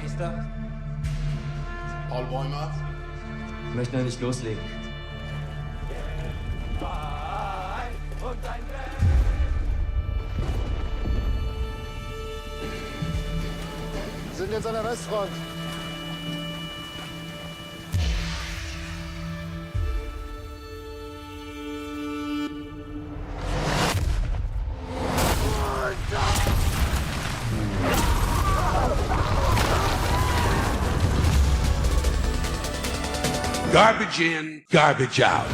Magister? Paul Bäumer? Ich möchte noch nicht loslegen. Wir sind jetzt an der Westfront. Garbage in, garbage out.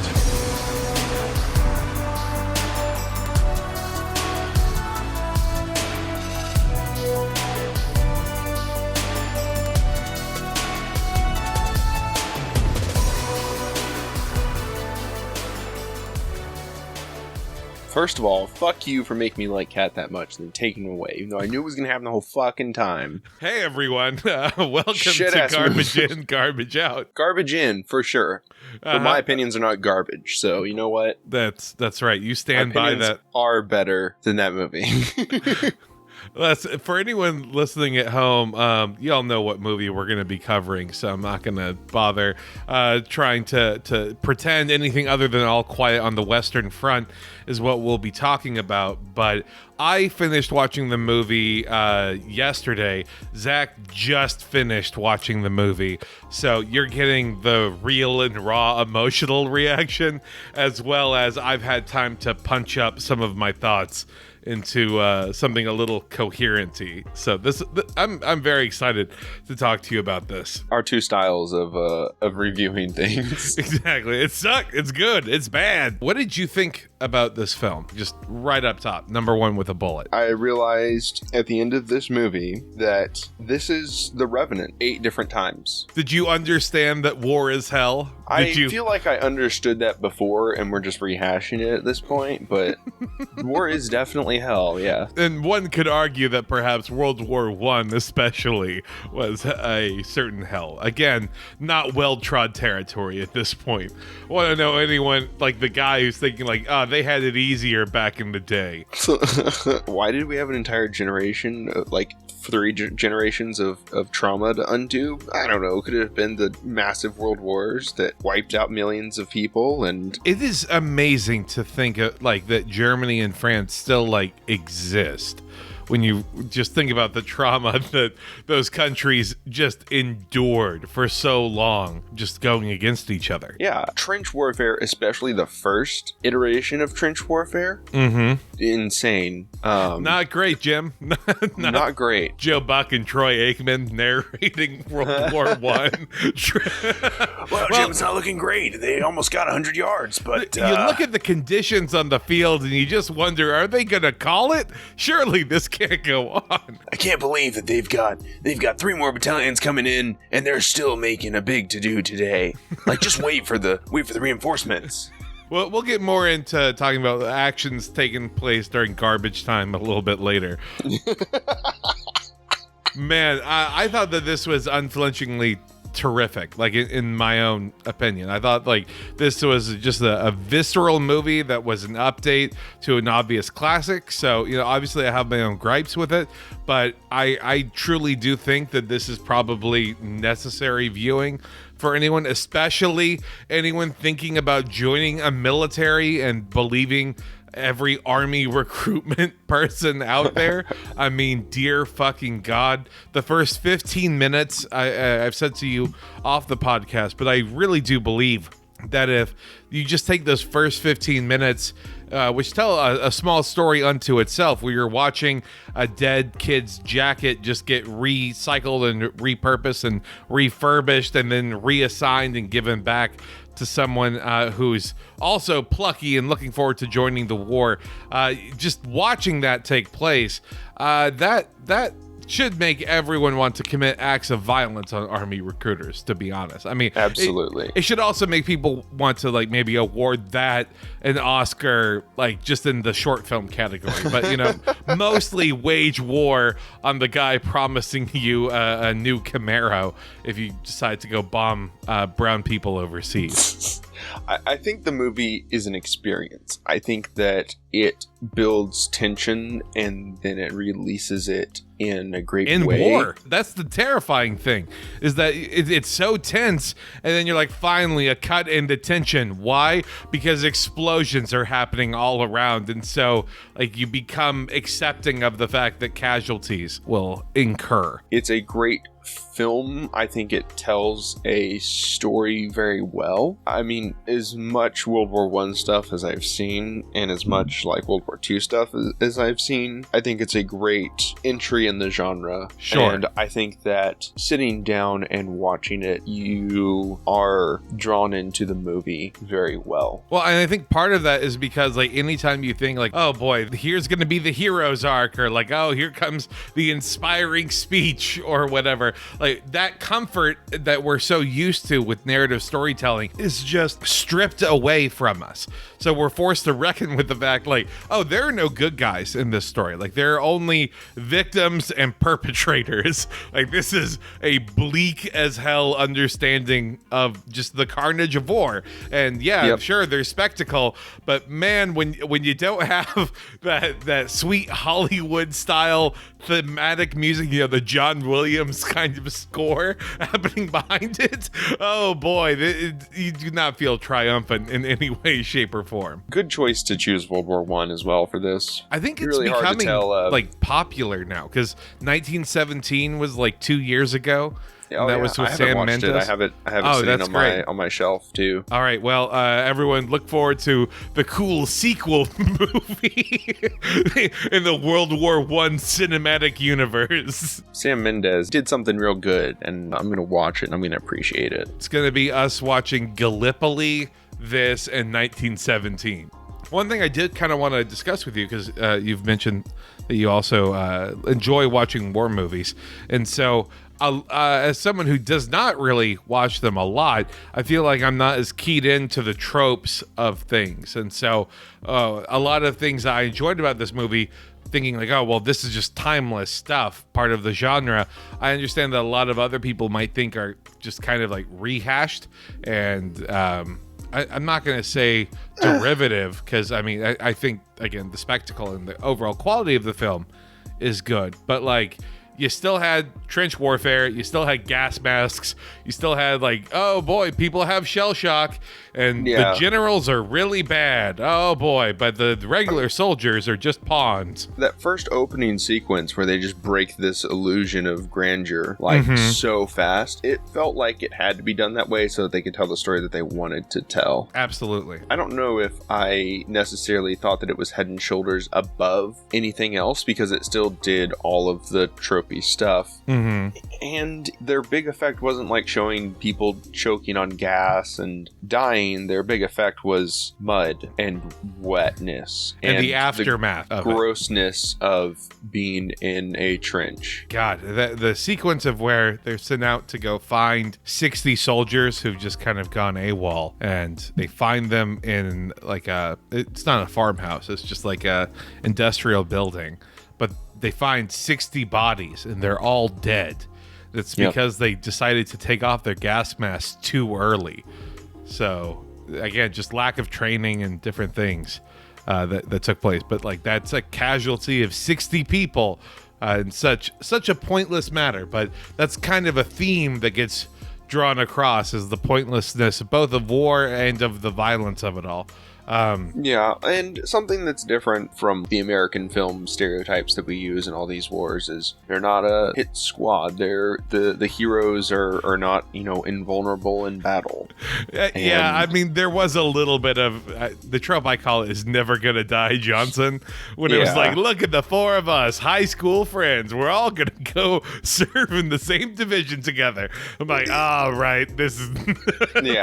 First of all, fuck you for making me like Cat that much and then taking him away, even though I knew it was going to happen the whole fucking time. Hey, everyone. Welcome to Garbage In, Garbage Out. Garbage in, for sure. But my opinions are not garbage, so you know what? That's right. You stand by that. Are better than that movie. For anyone listening at home, y'all know what movie we're going to be covering, so I'm not going to bother trying to pretend anything other than All Quiet on the Western Front is what we'll be talking about. But I finished watching the movie yesterday. Zach just finished watching the movie, so you're getting the real and raw emotional reaction, as well as I've had time to punch up some of my thoughts into something a little coherent-y. So I'm very excited to talk to you about this. Our two styles of reviewing things. Exactly. It sucked. It's good. It's bad. What did you think about this film? Just right up top, number one with a bullet. I realized at the end of this movie that this is The Revenant 8 different times. Did you understand that war is hell? I feel like I understood that before and we're just rehashing it at this point, but war is definitely hell, yeah. And one could argue that perhaps World War I especially was a certain hell. Again, not well-trod territory at this point. Want to know anyone, like the guy who's thinking like, they had it easier back in the day. Why did we have an entire generation, like 3 generations of trauma to undo? I don't know. Could it have been the massive world wars that wiped out millions of people? And it is amazing to think of, like, that Germany and France still like exist. When you just think about the trauma that those countries just endured for so long, just going against each other. Yeah, trench warfare, especially the first iteration of trench warfare, insane. Not great, Jim. Not great. Joe Buck and Troy Aikman narrating World War One. Well, Jim, it's not looking great. They almost got 100 yards, but you look at the conditions on the field and you just wonder, are they going to call it? Surely this can't go on. I can't believe that they've got 3 more battalions coming in and they're still making a big to-do today. Like, just wait for the reinforcements. Well, we'll get more into talking about the actions taking place during garbage time a little bit later. Man, I thought that this was unflinchingly terrific, like in my own opinion. I thought like this was just a visceral movie that was an update to an obvious classic. So, you know, obviously I have my own gripes with it, but I truly do think that this is probably necessary viewing for anyone, especially anyone thinking about joining a military and believing every army recruitment person out there. I mean, dear fucking God, the first 15 minutes, I've said to you off the podcast, but I really do believe that if you just take those first 15 minutes, which tell a small story unto itself, where you're watching a dead kid's jacket just get recycled and repurposed and refurbished and then reassigned and given back to someone who's also plucky and looking forward to joining the war. Just watching that take place, that should make everyone want to commit acts of violence on army recruiters, to be honest. I mean, absolutely. It should also make people want to like maybe award that an Oscar, like just in the short film category. But, you know, mostly wage war on the guy promising you a new Camaro if you decide to go bomb brown people overseas. I think the movie is an experience. I think that it builds tension and then it releases it in a great in way. war. That's the terrifying thing, is that it's so tense, and then you're like, finally a cut into tension. Why? Because explosions are happening all around, and so like you become accepting of the fact that casualties will incur. It's a great film. I think it tells a story very well. I mean, as much World War One stuff as I've seen, and as much like World War Two stuff as I've seen, I think it's a great entry in the genre. Sure. And I think that sitting down and watching it, you are drawn into the movie very well. Well, and I think part of that is because like anytime you think like, oh boy, here's going to be the hero's arc, or like, oh, here comes the inspiring speech or whatever, like that comfort that we're so used to with narrative storytelling is just stripped away from us. So we're forced to reckon with the fact like, oh, there are no good guys in this story. Like there are only victims and perpetrators. Like this is a bleak as hell understanding of just the carnage of war. And yeah, sure, there's spectacle, but man, when you don't have that sweet Hollywood style thematic music, you know, the John Williams kind of score happening behind it, oh boy, you do not feel triumphant in any way, shape, or form. Good choice to choose World War One as well for this. I think it's really hard to becoming tell, like popular now, because 1917 was like 2 years ago. That was with I Sam haven't watched Mendes. it. I have it sitting on my shelf too. All right, well, everyone, look forward to the cool sequel movie in the World War I cinematic universe. Sam Mendes did something real good, and I'm gonna watch it and I'm gonna appreciate it. It's gonna be us watching Gallipoli, this, and 1917. One thing I did kind of want to discuss with you, because you've mentioned that you also enjoy watching war movies, and so as someone who does not really watch them a lot, I feel like I'm not as keyed into the tropes of things. And so a lot of things I enjoyed about this movie, thinking like, oh, well, this is just timeless stuff, part of the genre, I understand that a lot of other people might think are just kind of like rehashed. And I'm not going to say derivative, because I mean, I think, again, the spectacle and the overall quality of the film is good. But like, you still had trench warfare, you still had gas masks, you still had like, oh boy, people have shell shock, and the generals are really bad. Oh boy, but the regular soldiers are just pawns. That first opening sequence where they just break this illusion of grandeur like so fast, it felt like it had to be done that way so that they could tell the story that they wanted to tell. Absolutely. I don't know if I necessarily thought that it was head and shoulders above anything else, because it still did all of the tropey stuff. And their big effect wasn't like showing people choking on gas and dying. Their big effect was mud and wetness and the aftermath the of grossness of being in a trench. God, the sequence of where they're sent out to go find 60 soldiers who've just kind of gone AWOL, and they find them in like it's not a farmhouse, it's just like a industrial building, but they find 60 bodies and they're all dead. It's because they decided to take off their gas masks too early. So again, just lack of training and different things that took place. But like, that's a casualty of 60 people in such a pointless matter. But that's kind of a theme that gets drawn across, is the pointlessness both of war and of the violence of it all. And something that's different from the American film stereotypes that we use in all these wars is they're not a hit squad. They're the heroes are not, invulnerable in battle. I mean, there was a little bit of the trope I call it is never gonna die Johnson, when it was like, look at the four of us, high school friends, we're all gonna go serve in the same division together. I'm like, oh, right, this is they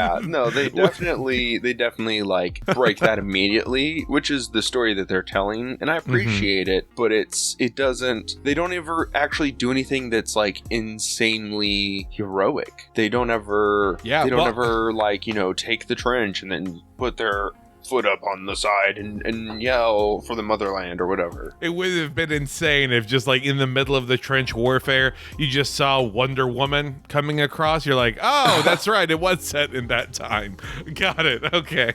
definitely like break that immediately, which is the story that they're telling, and I appreciate it, but they don't ever actually do anything that's like insanely heroic. They don't ever like, take the trench and then put their foot up on the side and yell for the motherland or whatever. It would have been insane if just like in the middle of the trench warfare, you just saw Wonder Woman coming across. You're like, oh, that's right. It was set in that time. Got it. Okay.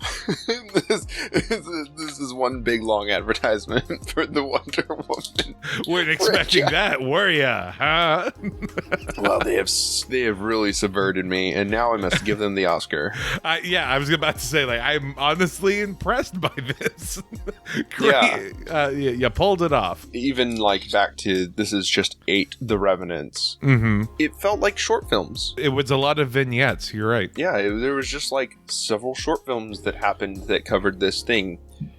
This is one big long advertisement for the Wonder Woman. Weren't expecting that, were ya? Huh? Well, they have really subverted me, and now I must give them the Oscar. Yeah, I was about to say, like, I'm honestly impressed by this. Great. Yeah. You pulled it off. Even like back to This Is Just 8, The Revenants. Mm-hmm. It felt like short films. It was a lot of vignettes. You're right. Yeah, there was just like several short films that happened that covered this thing.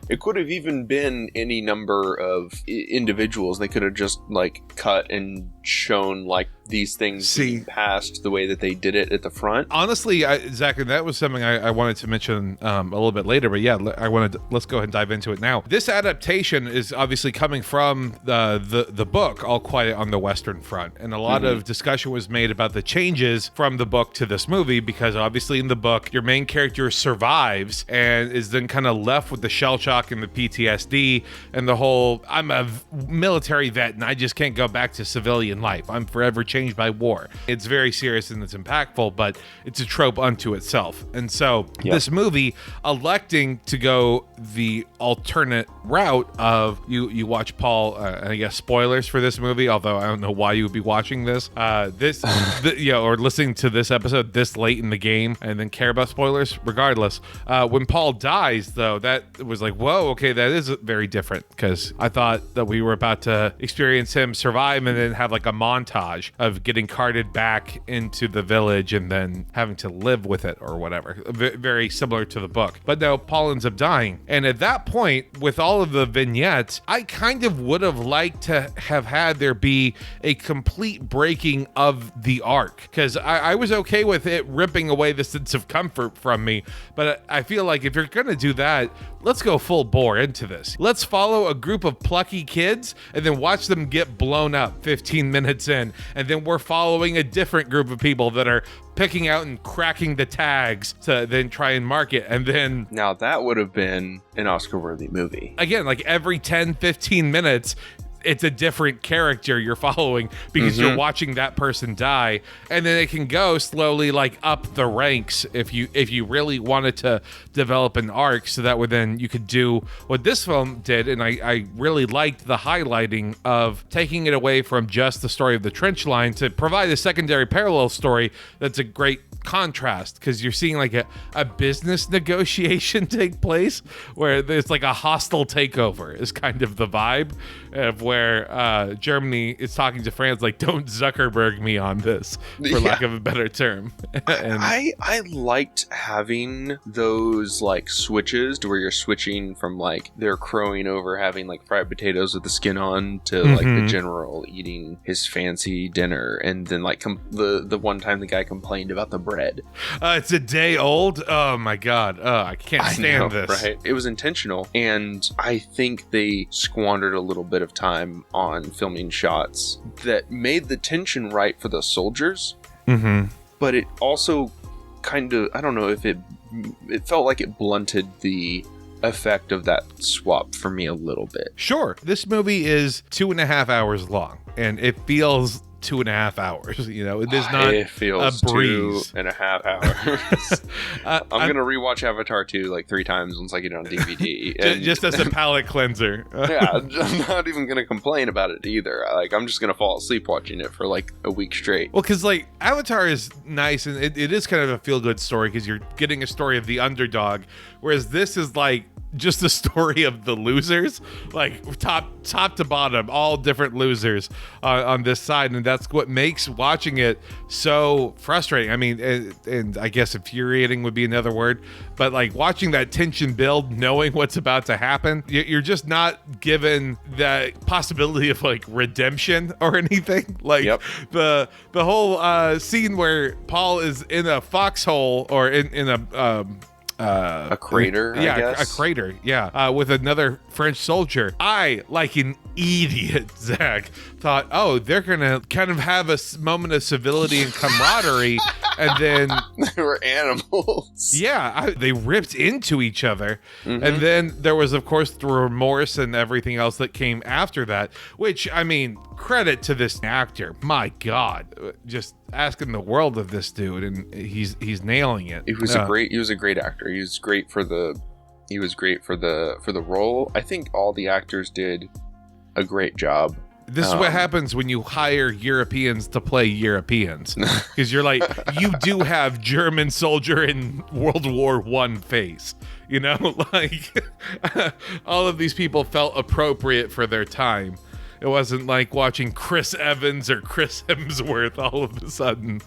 It could have even been any number of individuals. They could have just like cut and shown like these things being passed the way that they did it at the front. Honestly, Zach, and that was something I wanted to mention a little bit later, but yeah, let's go ahead and dive into it now. This adaptation is obviously coming from the book, All Quiet on the Western Front, and a lot of discussion was made about the changes from the book to this movie, because obviously in the book, your main character survives and is then kind of left with the shell shock and the PTSD and the whole, I'm a military vet and I just can't go back to civilian life. I'm forever changed by war. It's very serious and it's impactful, but it's a trope unto itself. And so this movie electing to go the alternate route of you watch Paul, I guess spoilers for this movie, although I don't know why you would be watching this, or listening to this episode this late in the game and then care about spoilers regardless. When Paul dies though, that was like, whoa, okay, that is very different, because I thought that we were about to experience him survive and then have like a montage of getting carted back into the village and then having to live with it or whatever. Very similar to the book. But no, Paul ends up dying. And at that point, with all of the vignettes, I kind of would have liked to have had there be a complete breaking of the arc, because I was okay with it ripping away the sense of comfort from me. But I feel like if you're going to do that, let's go full bore into this. Let's follow a group of plucky kids and then watch them get blown up 15 minutes in. And then we're following a different group of people that are picking out and cracking the tags to then try and market. And then now that would have been an Oscar-worthy movie. Again, like every 10, 15 minutes, it's a different character you're following because you're watching that person die, and then it can go slowly like up the ranks if you really wanted to develop an arc, so that way then you could do what this film did. And I really liked the highlighting of taking it away from just the story of the trench line to provide a secondary parallel story that's a great contrast, because you're seeing like a business negotiation take place where there's like a hostile takeover is kind of the vibe of where Germany is talking to France like, don't Zuckerberg me on this, for lack of a better term. And I liked having those like switches to where you're switching from like they're crowing over having like fried potatoes with the skin on to like the general eating his fancy dinner, and then like the one time the guy complained about the bread. It's a day old. Oh my god. I can't stand this. Right? It was intentional, and I think they squandered a little bit of time on filming shots that made the tension right for the soldiers. But it also kind of, I don't know if it felt like it blunted the effect of that swap for me a little bit. Sure. This movie is 2.5 hours long, and it feels 2.5 hours. You know, it is not it feels a breeze. 2.5 hours. I'm gonna rewatch Avatar 2 like 3 times once I get it on DVD. And just as a palate cleanser. Yeah, I'm not even gonna complain about it either. Like, I'm just gonna fall asleep watching it for like a week straight. Well, because like Avatar is nice, and it is kind of a feel-good story because you're getting a story of the underdog, whereas this is like just the story of the losers, like top to bottom, all different losers on this side, and that's what makes watching it so frustrating. I mean, and I guess infuriating would be another word, but like watching that tension build, knowing what's about to happen, you're just not given that possibility of like redemption or anything. Like the whole scene where Paul is in a foxhole or in a crater, I guess. A crater, with another French soldier. I, like an idiot, Zach, thought, oh, they're gonna kind of have a moment of civility and camaraderie And then They were animals. yeah, they ripped into each other. And then there was, of course, the remorse and everything else that came after that, which, I mean, credit to this actor. My God, just asking the world of this dude, and he's nailing it. He was a great actor. He was great for the role. I think all the actors did a great job. This is what happens when you hire Europeans to play Europeans, because you're like, you do have German soldier in World War I face, you know, like all of these people felt appropriate for their time. It wasn't like watching Chris Evans or Chris Hemsworth all of a sudden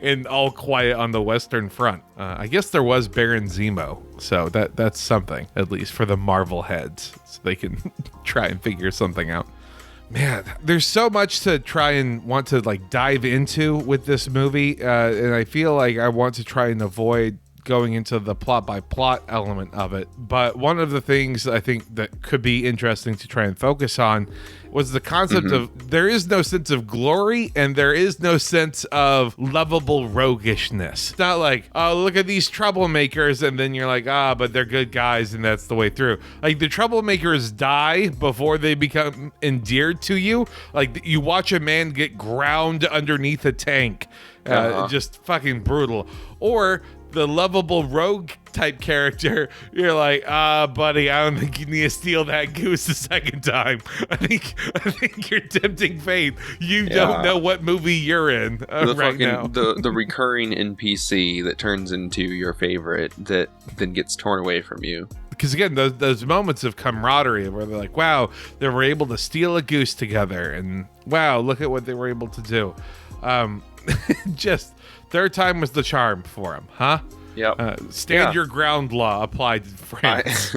in All Quiet on the Western Front. I guess there was Baron Zemo, so that's something, at least for the Marvel heads, so they can try and figure something out. Man, there's so much to try and want to like dive into with this movie, and I feel like I want to try and avoid going into the plot by plot element of it. But one of the things I think that could be interesting to try and focus on was the concept of there is no sense of glory and there is no sense of lovable roguishness. It's not like, oh, look at these troublemakers, and then you're like, but they're good guys and that's the way through. Like, the troublemakers die before they become endeared to you. Like, you watch a man get ground underneath a tank. Just fucking brutal. Or the lovable rogue type character, you're like, buddy, I don't think you need to steal that goose a second time. I think you're tempting fate. You don't know what movie you're in now. The recurring NPC that turns into your favorite that then gets torn away from you. Because again, those moments of camaraderie where they're like, wow, they were able to steal a goose together, and wow, look at what they were able to do. Just third time was the charm for him, huh? Yep. Stand your ground law applied to France.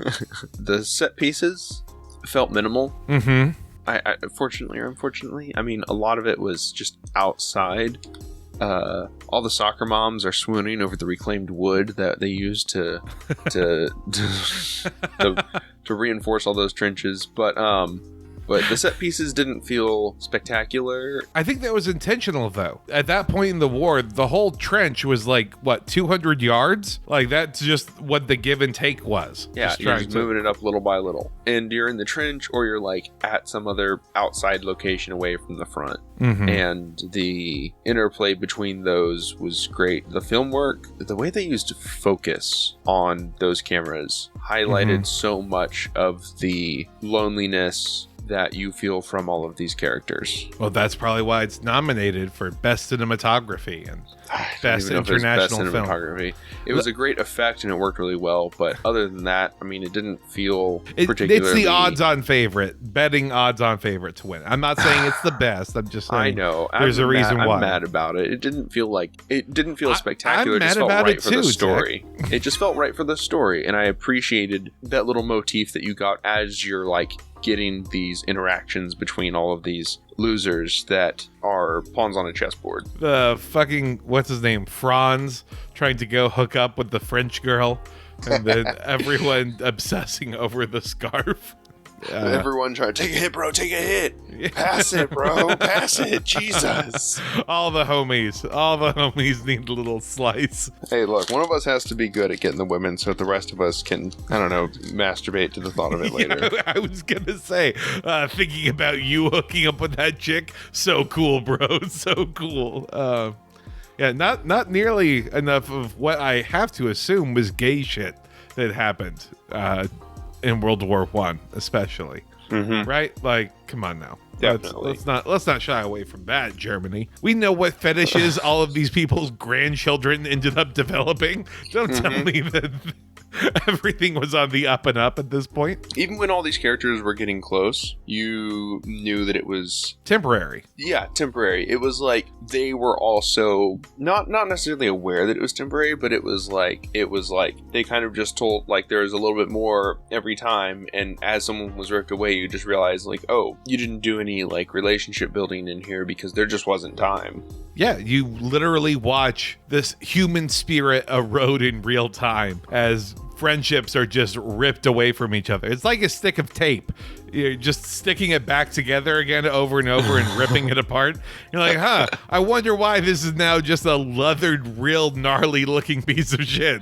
The set pieces felt minimal. Mm-hmm. I fortunately or unfortunately, I mean, a lot of it was just outside. All the soccer moms are swooning over the reclaimed wood that they used to reinforce all those trenches, but the set pieces didn't feel spectacular. I think that was intentional, though. At that point in the war, the whole trench was like, 200 yards? Like, that's just what the give and take was. Yeah, you're just moving it up little by little. And you're in the trench, or you're like at some other outside location away from the front. Mm-hmm. And the interplay between those was great. The film work, the way they used focus on those cameras highlighted so much of the loneliness that you feel from all of these characters. Well, that's probably why it's nominated for Best Cinematography and Best International Film. It was a great effect and it worked really well, but other than that, I mean, it didn't feel particularly... It's the odds-on favorite, betting odds-on favorite to win. I'm not saying it's the best, I'm just saying I know. There's a reason why. I'm mad about it. It didn't feel spectacular. It just felt right for the story. It just felt right for the story, and I appreciated that little motif that you got as you're like getting these interactions between all of these losers that are pawns on a chessboard. The fucking, what's his name, Franz, trying to go hook up with the French girl, and then everyone obsessing over the scarf. Everyone trying to take a hit, bro. Take a hit. Pass it, bro. Pass it. Jesus. All the homies need a little slice. Hey, look, one of us has to be good at getting the women so that the rest of us can, I don't know, masturbate to the thought of it later. Yeah, I was going to say, thinking about you hooking up with that chick, so cool, bro. So cool. Yeah, not nearly enough of what I have to assume was gay shit that happened in World War I, especially. Mm-hmm. Right? Like, come on now. Definitely. Let's not shy away from that, Germany. We know what fetishes all of these people's grandchildren ended up developing. Don't tell me that everything was on the up and up at this point. Even when all these characters were getting close, you knew that it was temporary. Yeah, temporary. It was like they were also not necessarily aware that it was temporary, but it was like they kind of just told like there was a little bit more every time, and as someone was ripped away, you just realized like, oh, you didn't do any like relationship building in here because there just wasn't time. Yeah, you literally watch this human spirit erode in real time as friendships are just ripped away from each other. It's like a stick of tape you're just sticking it back together again over and over and ripping it apart. You're like, huh, I wonder why this is now just a leathered, real gnarly looking piece of shit.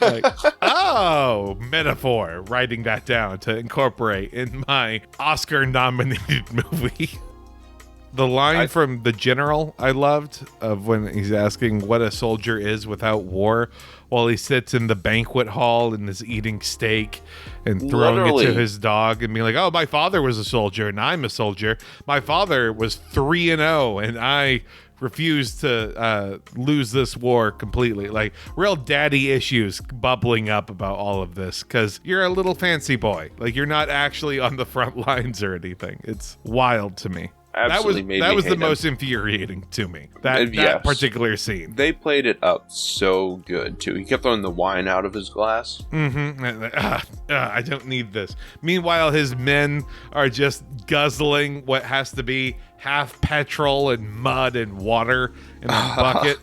Like, oh, metaphor, writing that down to incorporate in my Oscar nominated movie. The line from the general I loved of when he's asking what a soldier is without war while he sits in the banquet hall and is eating steak and throwing it to his dog and being like, oh, my father was a soldier and I'm a soldier. My father was 3-0 and I refuse to lose this war completely. Like real daddy issues bubbling up about all of this because you're a little fancy boy. Like you're not actually on the front lines or anything. It's wild to me. Absolutely that was the most infuriating to me. That particular scene. They played it up so good too. He kept throwing the wine out of his glass. I don't need this. Meanwhile, his men are just guzzling what has to be half petrol and mud and water in a bucket.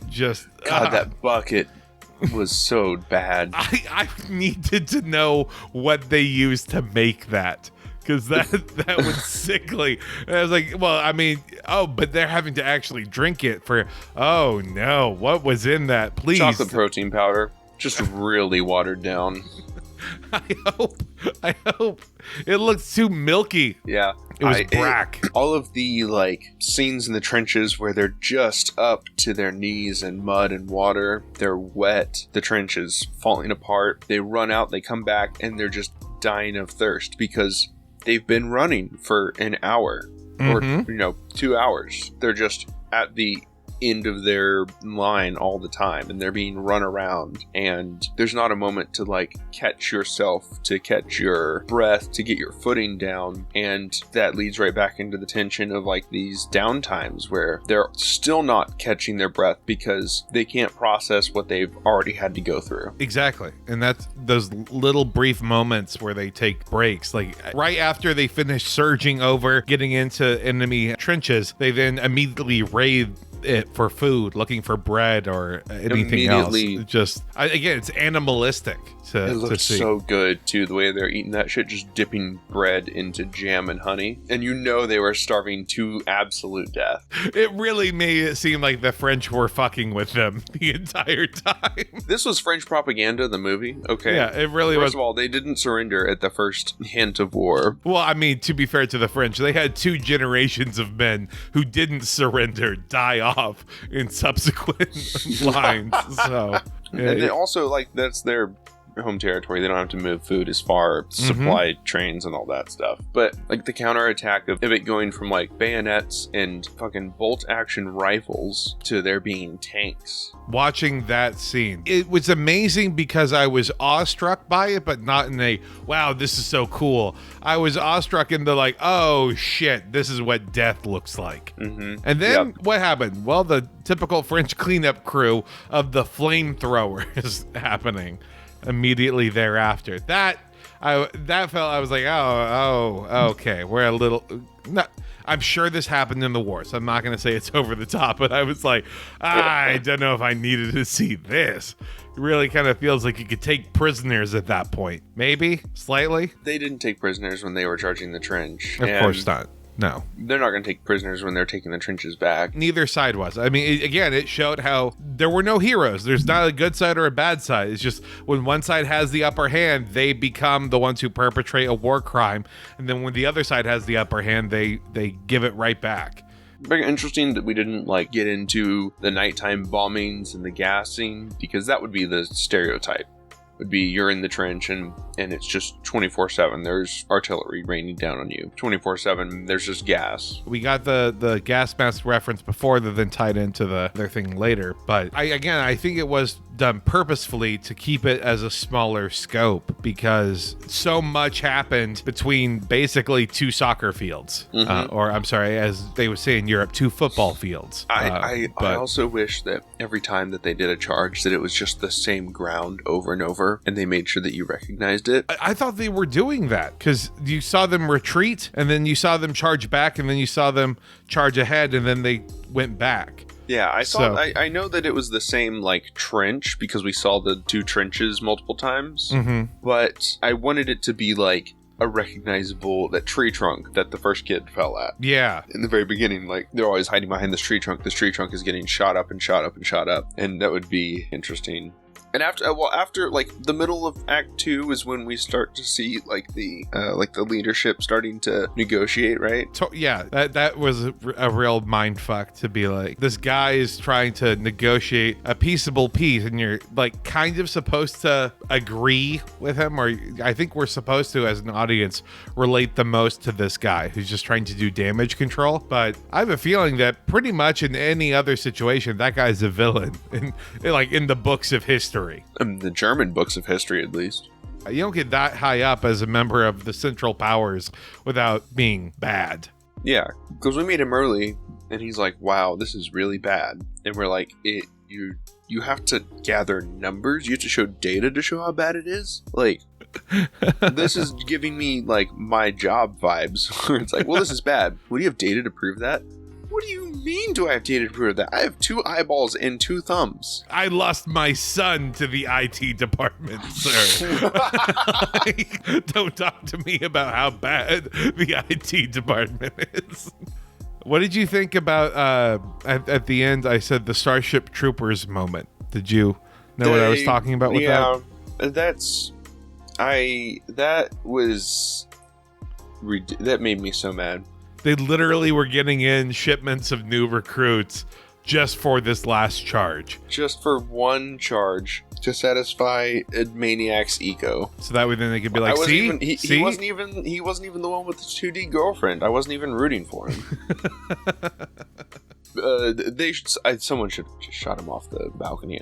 That bucket was so bad. I needed to know what they used to make that. Because that was sickly. And I was like, well, I mean, but they're having to actually drink it for, oh no, what was in that? Please. Chocolate protein powder, just really watered down. I hope. It looks too milky. Yeah. It was brack. All of the scenes in the trenches where they're just up to their knees in mud and water. They're wet. The trench is falling apart. They run out, they come back, and they're just dying of thirst because they've been running for an hour or 2 hours. They're just at the end of their line all the time and they're being run around and there's not a moment to catch yourself, to catch your breath, to get your footing down. And that leads right back into the tension of these downtimes where they're still not catching their breath because they can't process what they've already had to go through. Exactly. And that's those little brief moments where they take breaks. Right after they finish surging over, getting into enemy trenches, they then immediately raid it for food, looking for bread or anything else. Again, it's animalistic it looks see. So good too, the way they're eating that shit, just dipping bread into jam and honey, and they were starving to absolute death. It really made it seem like the French were fucking with them the entire time. This was French propaganda, the movie. Okay, yeah, it really was. First of all, they didn't surrender at the first hint of war. Well, I mean, to be fair to the French, they had 2 generations of men who didn't surrender die off in subsequent lines. So, and they also that's their home territory. They don't have to move food as far, supply trains and all that stuff. But the counterattack of it going from bayonets and fucking bolt action rifles to there being tanks. Watching that scene, it was amazing because I was awestruck by it, but not in a wow, this is so cool. I was awestruck in the oh shit, this is what death looks like. And then what happened? Well, the typical French cleanup crew of the flamethrower is happening immediately thereafter. I was like, oh, okay, we're a little. I'm sure this happened in the war, so I'm not going to say it's over the top, but I was like, I don't know if I needed to see this. It really kind of feels like you could take prisoners at that point. Maybe, slightly. They didn't take prisoners when they were charging the trench. Of course not. No. They're not going to take prisoners when they're taking the trenches back. Neither side was. I mean, it showed how there were no heroes. There's not a good side or a bad side. It's just when one side has the upper hand, they become the ones who perpetrate a war crime. And then when the other side has the upper hand, they give it right back. Very interesting that we didn't get into the nighttime bombings and the gassing, because that would be the stereotype. Would be you're in the trench and it's just 24/7. There's artillery raining down on you. 24/7. There's just gas. We got the gas mask reference before that then tied into the other thing later. But I think it was done purposefully to keep it as a smaller scope because so much happened between basically 2 soccer fields, or I'm sorry, as they would say in Europe, 2 football fields. I also wish that every time that they did a charge that it was just the same ground over and over, and they made sure that you recognized it. I thought they were doing that because you saw them retreat and then you saw them charge back and then you saw them charge ahead and then they went back. Yeah, I know that it was the same trench because we saw the 2 trenches multiple times, but I wanted it to be a recognizable, that tree trunk that the first kid fell at. Yeah. In the very beginning, like, they're always hiding behind this tree trunk. This tree trunk is getting shot up and shot up and shot up. And that would be interesting. And after like the middle of Act 2 is when we start to see like the leadership starting to negotiate, right? Yeah, that was a real mind fuck to be like, this guy is trying to negotiate a peaceable peace, and you're like kind of supposed to agree with him, or I think we're supposed to, as an audience, relate the most to this guy who's just trying to do damage control. But I have a feeling that pretty much in any other situation, that guy's a villain in the books of history. The German books of history, at least. You don't get that high up as a member of the Central Powers without being bad. Yeah, because we meet him early, and he's like, wow, this is really bad. And we're like, you have to gather numbers? You have to show data to show how bad it is? Like, this is giving me, like, my job vibes. Where it's like, well, this is bad. Well, do you have data to prove that? What do you mean, do I have data to prove that? I have 2 eyeballs and 2 thumbs. I lost my son to the IT department, sir. Don't talk to me about how bad the IT department is. What did you think about, at the end, I said the Starship Troopers moment? Did you know what I was talking about with that? That made me so mad. They literally were getting in shipments of new recruits just for this last charge. Just for one charge to satisfy a maniac's ego. So that way then they could be like, see? He wasn't even the one with the 2D girlfriend. I wasn't even rooting for him. Someone should have just shot him off the balcony.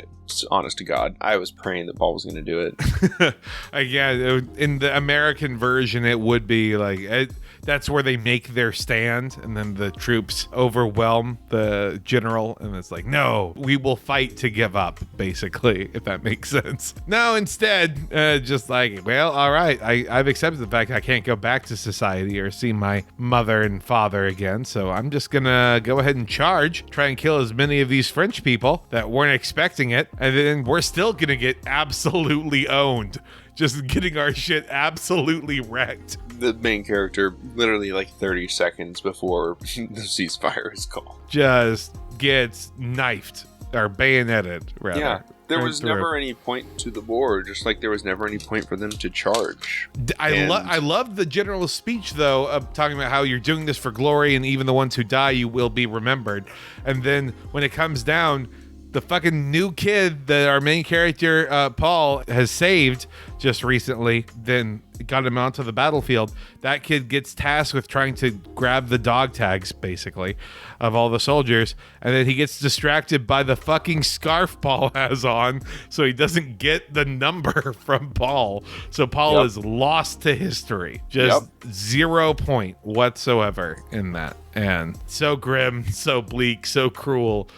Honest to God, I was praying that Paul was going to do it. Again, in the American version, it would be like that's where they make their stand, and then the troops overwhelm the general, and it's like, no, we will fight to give up, basically, if that makes sense. No, instead, just like, well, all right, I've accepted the fact I can't go back to society or see my mother and father again, so I'm just gonna go ahead and try and kill as many of these French people that weren't expecting it, and then we're still gonna get absolutely owned. Just getting our shit absolutely wrecked. The main character, literally like 30 seconds before the ceasefire is called, just gets knifed or bayoneted, rather. Yeah, there was never any point to the war, just like there was never any point for them to charge. I love the general's speech, though, of talking about how you're doing this for glory, and even the ones who die, you will be remembered. And then when it comes down, the fucking new kid that our main character, Paul, has saved just recently, then got him onto the battlefield. That kid gets tasked with trying to grab the dog tags, basically, of all the soldiers. And then he gets distracted by the fucking scarf Paul has on, so he doesn't get the number from Paul. So Paul is lost to history. Just 0 point whatsoever in that. And so grim, so bleak, so cruel.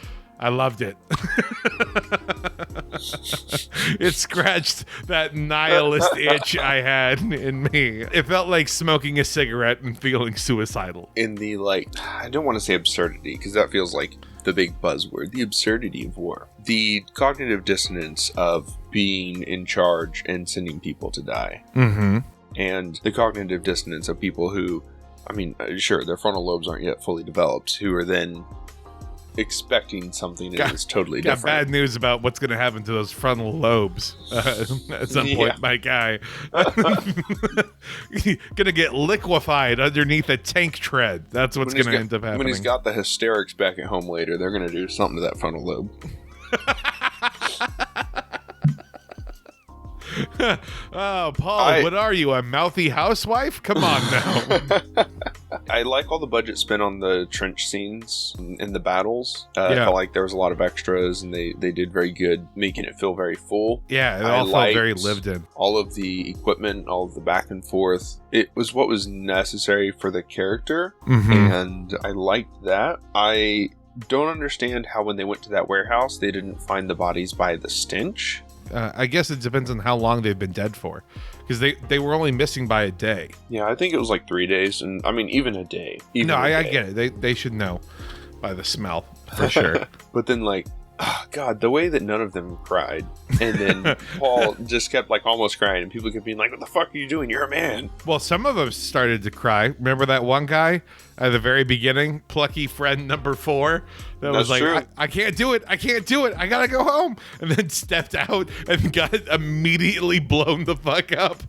I loved it. It scratched that nihilist itch I had in me. It felt like smoking a cigarette and feeling suicidal. In the, like, I don't want to say absurdity, because that feels like the big buzzword. The absurdity of war. The cognitive dissonance of being in charge and sending people to die. Mm-hmm. And the cognitive dissonance of people who, I mean, sure, their frontal lobes aren't yet fully developed, who are then expecting something that is totally different. Got bad news about what's going to happen to those frontal lobes at some point, my guy. Gonna get liquefied underneath a tank tread. That's what's going to end up happening. When he's got the hysterics back at home later, they're going to do something to that frontal lobe. Oh, Paul, what are you, a mouthy housewife? Come on now. I like all the budget spent on the trench scenes and the battles. I felt like there was a lot of extras, and they did very good, making it feel very full. Yeah, it all felt very lived in. All of the equipment, all of the back and forth. It was what was necessary for the character, and I liked that. I don't understand how when they went to that warehouse, they didn't find the bodies by the stench. I guess it depends on how long they've been dead for, because they were only missing by a day. Yeah, I think it was like 3 days, and I mean even a day. I get it. They should know by the smell for sure. But then, like, oh, God, the way that none of them cried, and then Paul just kept like almost crying, and people kept being like, "What the fuck are you doing? You're a man." Well, some of them started to cry. Remember that one guy at the very beginning, plucky friend number 4, that was like, true. I can't do it. I can't do it. I gotta go home, and then stepped out and got immediately blown the fuck up.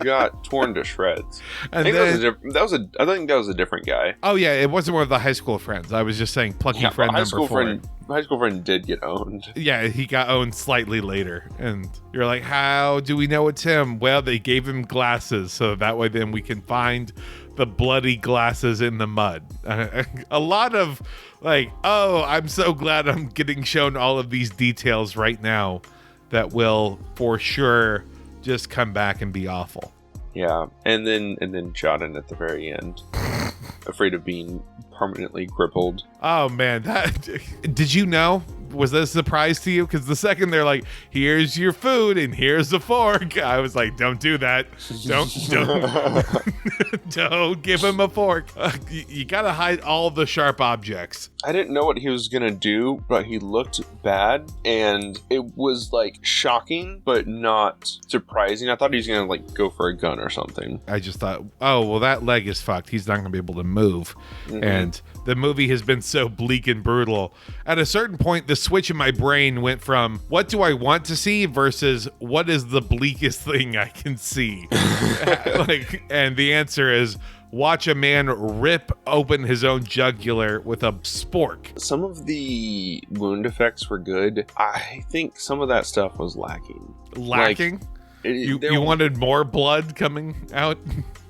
Got torn to shreds. And I think then, I think that was a different guy. oh yeah, it wasn't one of the high school friends. I was just saying plucky friend number 4. High school friend did get owned. Yeah, he got owned slightly later. And you're like, how do we know it's him? Well, they gave him glasses, so that way then we can find the bloody glasses in the mud. A lot of like, oh, I'm so glad I'm getting shown all of these details right now that will for sure just come back and be awful. Yeah, and then Jordan at the very end, afraid of being permanently crippled. Oh man, that did you know? Was that a surprise to you? Because the second they're like, "Here's your food and here's the fork," I was like, "Don't do that! Don't don't give him a fork. You gotta hide all the sharp objects." I didn't know what he was gonna do, but he looked bad, and it was like shocking, but not surprising. I thought he was gonna like go for a gun or something. I just thought, oh well, that leg is fucked. He's not gonna be able to move, and the movie has been so bleak and brutal. At a certain point, the switch in my brain went from what do I want to see versus what is the bleakest thing I can see. And the answer is watch a man rip open his own jugular with a spork. Some of the wound effects were good. I think some of that stuff was lacking. Lacking? Like, you wanted more blood coming out?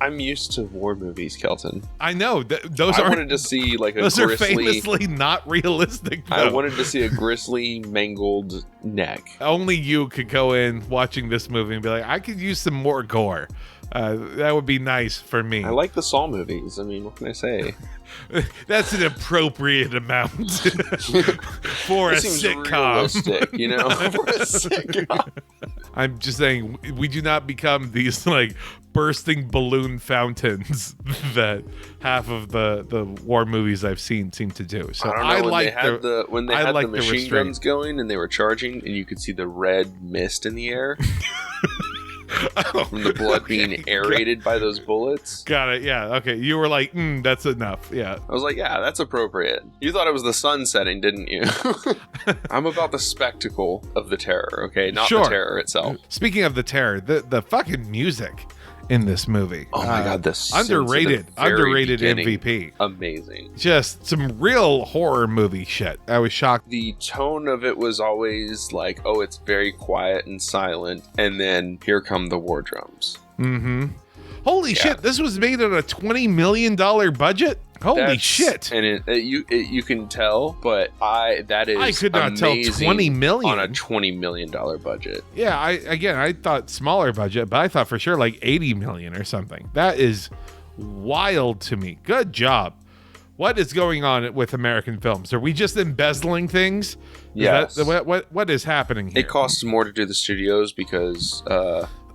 I'm used to war movies, Kelton. I know. Those I wanted to see like a those grisly... are famously not realistic, though. I wanted to see a grisly, mangled neck. Only you could go in watching this movie and be like, I could use some more gore. That would be nice for me. I like the Saw movies. I mean, what can I say? That's an appropriate amount for a sitcom. Realistic, you know, for a sitcom. I'm just saying, we do not become these like bursting balloon fountains that half of the war movies I've seen seem to do. So I like when they had the machine guns going and they were charging, and you could see the red mist in the air. From the blood being aerated by those bullets. Got it. Yeah. Okay. You were like, that's enough. Yeah. I was like, yeah, that's appropriate. You thought it was the sun setting, didn't you? I'm about the spectacle of the terror, okay? Not the terror itself. Speaking of the terror, the fucking music in this movie. Oh my God, this underrated MVP. Amazing. Just some real horror movie shit. I was shocked. The tone of it was always like, oh, it's very quiet and silent, and then here come the war drums. Holy shit, this was made on a $20 million budget? Holy shit. And you can tell, but that is I could not tell 20 million on a $20 million budget. Yeah, I thought smaller budget, but I thought for sure like 80 million or something. That is wild to me. Good job. What is going on with American films? Are we just embezzling things? Yes. What is happening here? It costs more to do the studios because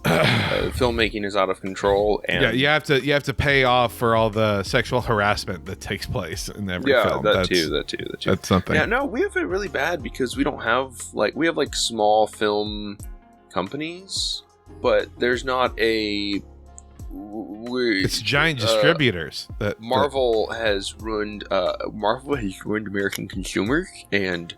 filmmaking is out of control, and yeah, you have to pay off for all the sexual harassment that takes place in every film. That too. That's something. Yeah, no, we have it really bad because we don't have we have small film companies, but there's not a. It's giant distributors. Marvel has ruined. Marvel has ruined American consumers, and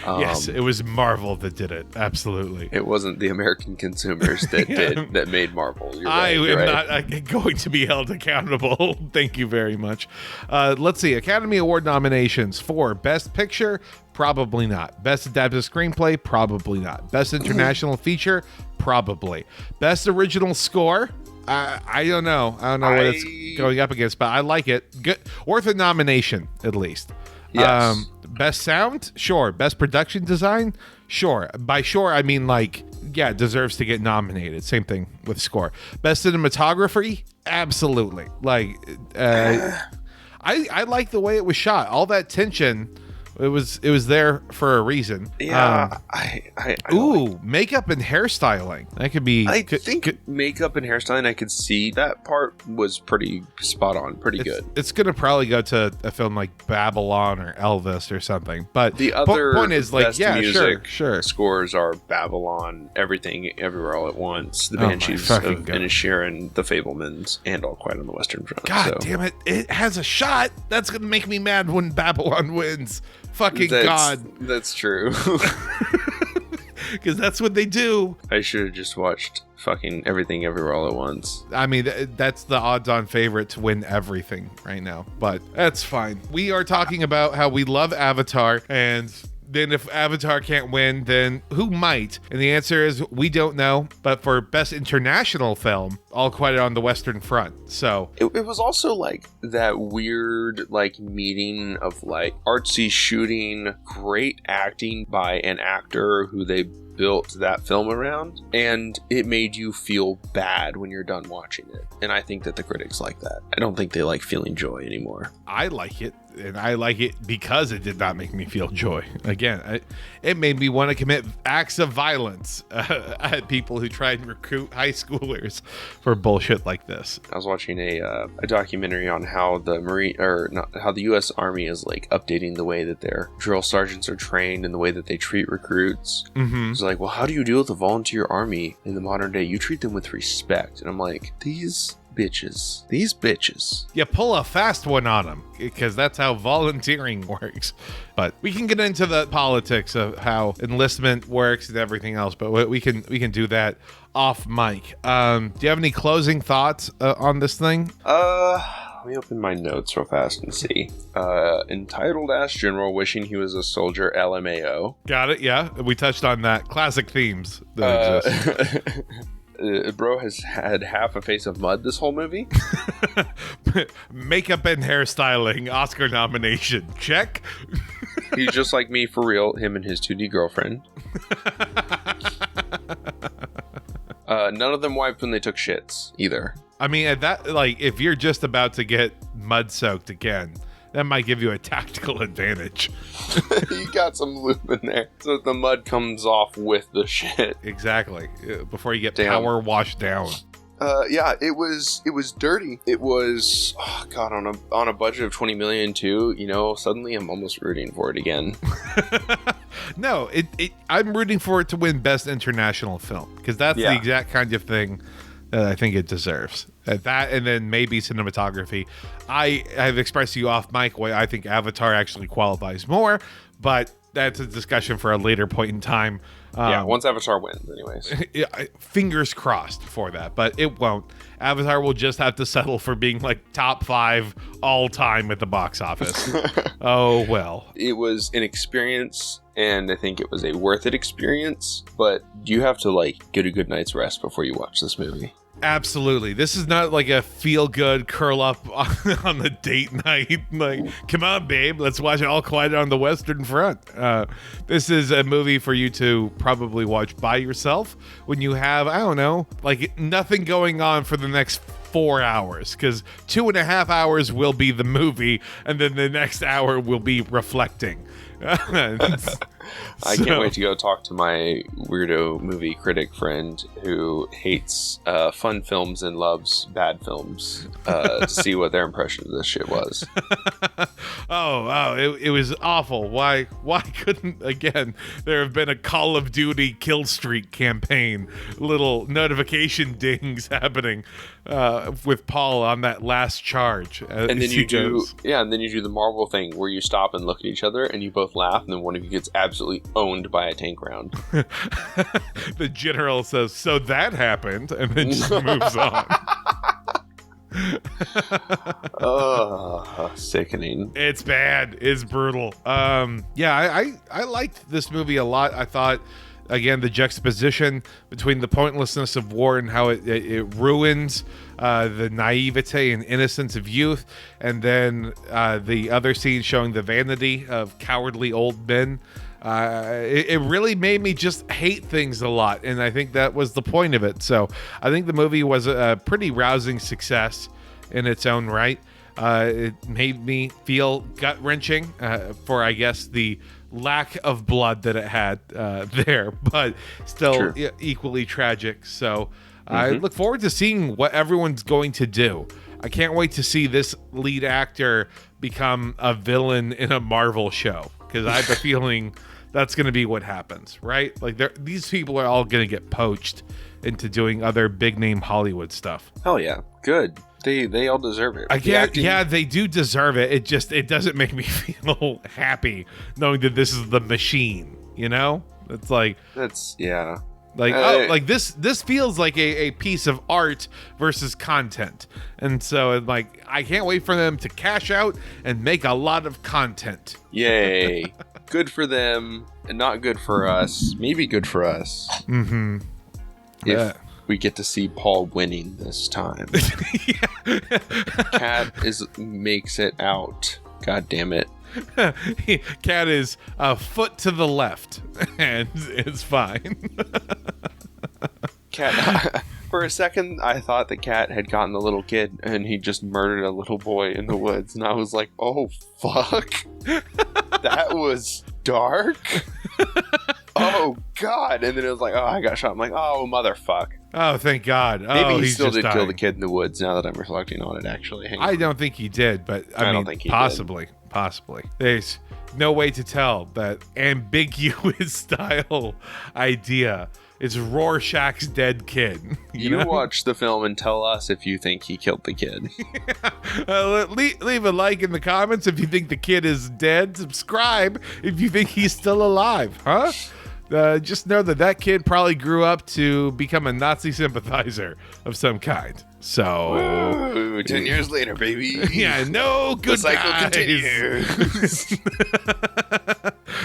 yes, it was Marvel that did it. Absolutely, it wasn't the American consumers that made Marvel. I am not going to be held accountable. Thank you very much. Let's see. Academy Award nominations for Best Picture. Probably not. Best Adapted Screenplay? Probably not. Best International Feature? Probably. Best Original Score? I don't know. I don't know what it's going up against, but I like it. Good. Worth a nomination, at least. Yes. Best Sound? Sure. Best Production Design? Sure. By sure, I mean it deserves to get nominated. Same thing with score. Best Cinematography? Absolutely. I like the way it was shot. All that tension It was there for a reason. Yeah, I ooh, makeup and hairstyling. That could be. I think makeup and hairstyling, I could see that part was pretty spot on, pretty good. It's gonna probably go to a film like Babylon or Elvis or something. But the other point is, like, best yeah, music sure. scores are Babylon, Everything, Everywhere, All at Once, The Banshees of Inisherin, The Fabelmans, and All Quiet on the Western Front. God damn it! It has a shot. That's gonna make me mad when Babylon wins. Fucking God. That's true. Because that's what they do. I should have just watched fucking Everything Everywhere All at Once. I mean, that's the odds-on favorite to win everything right now, but that's fine. We are talking about how we love Avatar, and then if Avatar can't win, then who might? And the answer is we don't know. But for Best International Film, All Quiet on the Western Front. So it was also like that weird like meeting of like artsy shooting, great acting by an actor who they built that film around, and it made you feel bad when you're done watching it. And I think that the critics like that. I don't think they like feeling joy anymore. I like it, and I like it because it did not make me feel joy. Again, it made me want to commit acts of violence at people who try and recruit high schoolers for bullshit like this. I was watching a documentary on how how the U.S. Army is like updating the way that their drill sergeants are trained and the way that they treat recruits. Mm-hmm. It's like, well, how do you deal with the volunteer army in the modern day? You treat them with respect. And I'm like, these bitches. You pull a fast one on them, because that's how volunteering works. But we can get into the politics of how enlistment works and everything else, but we can do that off mic. Do you have any closing thoughts on this thing? Let me open my notes real fast and see. Entitled ass general wishing he was a soldier, LMAO. Got it, yeah. We touched on that. Classic themes that exist. Bro has had half a face of mud this whole movie. Makeup and hairstyling, Oscar nomination. Check. He's just like me for real, him and his 2D girlfriend. None of them wiped when they took shits, either. I mean, at that, like, if you're just about to get mud soaked again, that might give you a tactical advantage. You got some lube in there, so that the mud comes off with the shit. Exactly. Before you get power washed down. Yeah, it was dirty. It was, oh God, on a budget of 20 million too. You know, suddenly I'm almost rooting for it again. No, I'm rooting for it to win Best International Film, because that's the exact kind of thing that I think it deserves. That, and then maybe cinematography. I have expressed to you off mic why I think Avatar actually qualifies more, but that's a discussion for a later point in time. Once Avatar wins, anyways. Fingers crossed for that, but it won't. Avatar will just have to settle for being like top 5 all time at the box office. Oh, well. It was an experience, and I think it was a worth it experience, but you have to like get a good night's rest before you watch this movie. Absolutely. This is not like a feel-good curl-up on the date night. Like, come on, babe, let's watch it All Quiet on the Western Front. This is a movie for you to probably watch by yourself when you have, I don't know, like nothing going on for the next 4 hours, because 2.5 hours will be the movie, and then the next hour will be reflecting. I can't wait to go talk to my weirdo movie critic friend who hates fun films and loves bad films to see what their impression of this shit was. It was awful. Why couldn't, again, there have been a Call of Duty kill streak campaign, little notification dings happening with Paul on that last charge. And then you do the Marvel thing where you stop and look at each other and you both laugh, and then one of you gets absolutely owned by a tank round. The general says, "So that happened," and then just moves on. Sickening. It's bad. It's brutal. I liked this movie a lot. I thought, again, the juxtaposition between the pointlessness of war and how it ruins the naivete and innocence of youth, and then the other scene showing the vanity of cowardly old men. It really made me just hate things a lot, and I think that was the point of it. So I think the movie was a pretty rousing success in its own right. It made me feel gut-wrenching for, I guess, the lack of blood that it had there, but still equally tragic. So I look forward to seeing what everyone's going to do. I can't wait to see this lead actor become a villain in a Marvel show, because I have a feeling that's going to be what happens, right? Like these people are all going to get poached into doing other big name Hollywood stuff. Hell yeah, good. They all deserve it. Yeah, they do deserve it. It doesn't make me feel happy knowing that this is the machine. You know, it's like like this feels like a piece of art versus content, and so like I can't wait for them to cash out and make a lot of content. Yay. Good for them and not good for us. Maybe good for us. If we get to see Paul winning this time. Cat makes it out. God damn it. Cat is a foot to the left and it's fine. Cat, for a second, I thought that Cat had gotten the little kid and he just murdered a little boy in the woods. And I was like, oh, fuck. That was dark. Oh, God. And then it was like, oh, I got shot. I'm like, oh, motherfuck. Oh, thank God. Maybe he still did kill the kid in the woods now that I'm reflecting on it, actually. I don't think he did, but I mean, don't think he possibly. Did. Possibly. There's no way to tell that ambiguous style idea is Rorschach's dead kid. You watch the film and tell us if you think he killed the kid. Leave a like in the comments if you think the kid is dead. Subscribe if you think he's still alive. Huh? Just know that kid probably grew up to become a Nazi sympathizer of some kind. So, woo, 10 years later, baby. Yeah, no good. The cycle continues.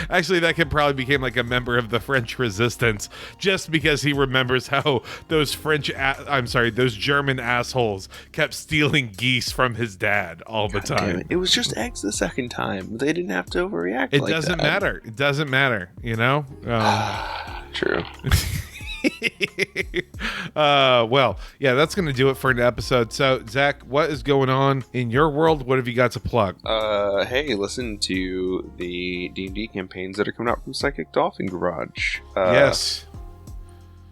Actually, that kid probably became like a member of the French Resistance just because he remembers how those those German assholes kept stealing geese from his dad all the time. It was just eggs the second time. They didn't have to overreact. It doesn't matter. It doesn't matter. You know. True. Well, yeah, that's going to do it for an episode. So, Zach, what is going on in your world? What have you got to plug? Hey, listen to the D&D campaigns that are coming out from Psychic Dolphin Garage. Yes.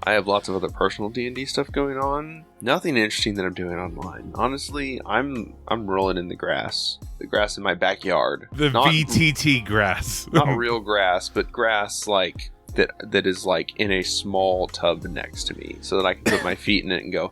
I have lots of other personal D&D stuff going on. Nothing interesting that I'm doing online. Honestly, I'm rolling in the grass. The grass in my backyard. The VTT grass. Not real grass, but grass like that is like in a small tub next to me, so that I can put my feet in it and go,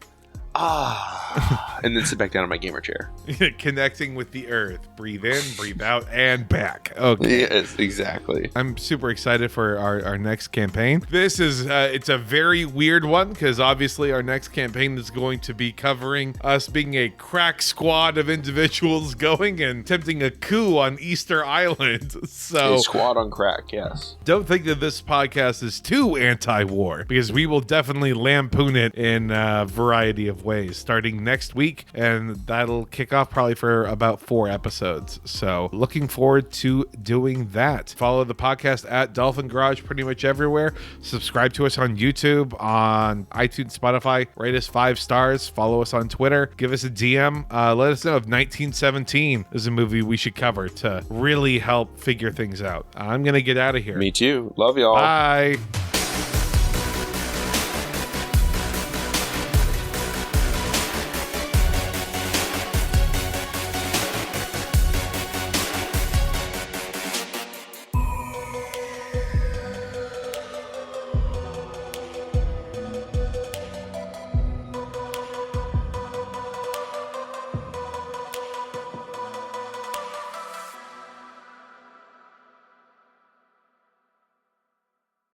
and then sit back down in my gamer chair. Connecting with the earth. Breathe in, breathe out, and back. Okay. Yes, exactly. I'm super excited for our next campaign. This is, it's a very weird one, because obviously our next campaign is going to be covering us being a crack squad of individuals going and attempting a coup on Easter Island. So, a squad on crack, yes. Don't think that this podcast is too anti-war, because we will definitely lampoon it in a variety of ways starting next week, and that'll kick off probably for about 4 episodes. So looking forward to doing that. Follow the podcast at Dolphin Garage pretty much everywhere. Subscribe to us on YouTube, on iTunes, Spotify. Rate us 5 stars. Follow us on Twitter. Give us a DM. Let us know if 1917 is a movie we should cover to really help figure things out. I'm gonna get out of here. Me too. Love y'all. Bye.